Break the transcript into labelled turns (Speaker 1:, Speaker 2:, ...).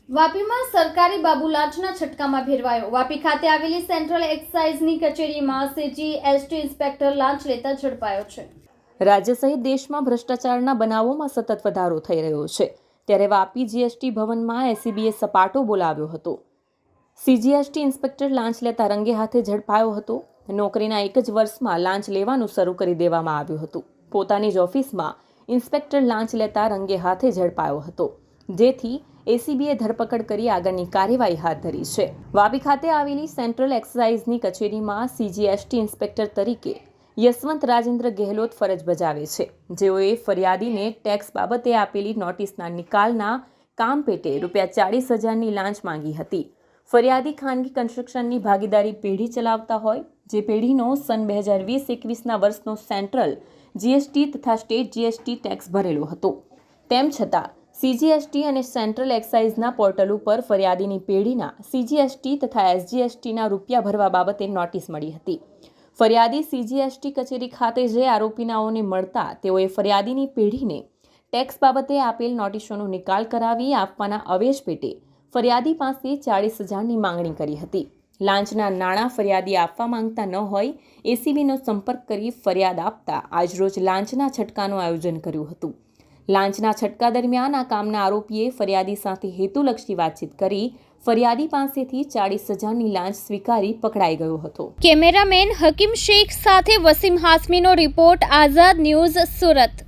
Speaker 1: વાપીમાં સરકારી બાબુ લાંચના છટકામાં ભેરવાયો। વાપી ખાતે આવેલી સેન્ટ્રલ એક્સાઇઝની કચેરીમાં સીજીએસટી ઇન્સ્પેક્ટર લાંચ લેતા ઝડપાયો છે।
Speaker 2: રાજ્ય સહિત દેશમાં ભ્રષ્ટાચારના બનાવોમાં સતત વધારો થઈ રહ્યો છે, ત્યારે વાપી જીએસટી ભવનમાં એસીબીએ સપાટો બોલાવ્યો હતો। સીજીએસટી ઇન્સ્પેક્ટર લાંચ લેતા રંગે હાથે ઝડપાયો હતો। નોકરીના એક જ વર્ષમાં લાંચ લેવાનું શરૂ કરી દેવામાં આવ્યું હતું। પોતાની જ ઓફિસમાં ઇન્સ્પેક્ટર લાંચ લેતા રંગે હાથે ઝડપાયો હતો, જેથી એસીબીએ ધરપકડ કરી આગળની કાર્યવાહી હાથ ધરી છે। વાપી ખાતે આવેલી સેન્ટ્રલ એક્સાઇઝની કચેરીમાં સીજીએસટી ઇન્સ્પેક્ટર તરીકે યશવંત રાજેન્દ્ર ગેહલોત ફરજ બજાવે છે, જેઓએ ફરિયાદીને ટેક્સ બાબતે આપેલી નોટિસના નિકાલના કામ પેટે ₹40,000ની લાંચ માંગી હતી। ફરિયાદી ખાનગી કન્સ્ટ્રક્શનની ભાગીદારી પેઢી ચલાવતા હોય, જે પેઢીનો સન 2020-21ના વર્ષનો સેન્ટ્રલ જીએસટી તથા સ્ટેટ જીએસટી ટેક્સ ભરેલો હતો। તેમ છતાં સીજીએસટી અને સેન્ટ્રલ એક્સાઇઝના પોર્ટલ ઉપર ફરિયાદીની પેઢીના સીજીએસટી તથા એસજીએસટીના રૂપિયા ભરવા બાબતે નોટિસ મળી હતી। ફરિયાદી સીજીએસટી કચેરી ખાતે જે આરોપીનાઓને મળતા તેઓએ ફરિયાદીની પેઢીને ટેક્સ બાબતે આપેલ નોટિસોનો નિકાલ કરાવી આપવાના અવેજ પેટે ફરિયાદી પાસે 40,000ની માંગણી કરી હતી। લાંચના નાણાં ફરિયાદી આપવા માંગતા ન હોય એસીબીનો સંપર્ક કરી ફરિયાદ આપતા આજરોજ લાંચના છટકાનું આયોજન કર્યું હતું। લાંચના છટકા દરમિયાન આ કામના આરોપીએ ફરિયાદી સાથે હેતુલક્ષી વાતચીત કરી ફરિયાદી પાસેથી 40,000ની લાંચ સ્વીકારી પકડાઈ ગયો હતો।
Speaker 1: કેમેરામેન હકીમ શેખ સાથે વસીમ હાસમીનો રિપોર્ટ, આઝાદ ન્યૂઝ, સુરત।